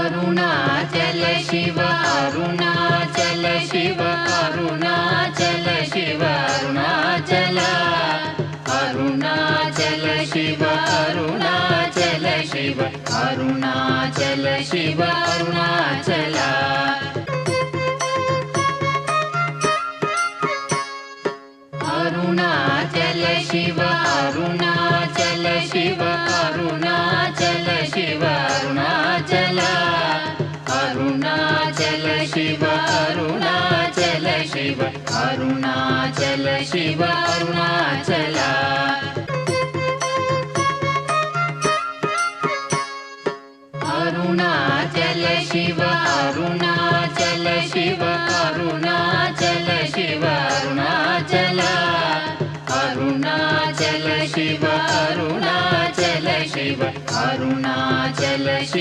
Arunachal Shiva Arunachal Shiva Arunachal Shiva Arunachal Arunachal Shiva Arunachal Shiva Arunachal Shiva Arunachal Arunachal Shiva Arunachal Shiva Arunachal Shiva Arunachal Arunachal Shiva Arunachal Shiva Arunachal Shiva Arunachal Arunachal Shiva Arunachal Shiva Arunachal Shiva Arunachal Arunachal Shiva Arunachal Shiva Arunachal Shiva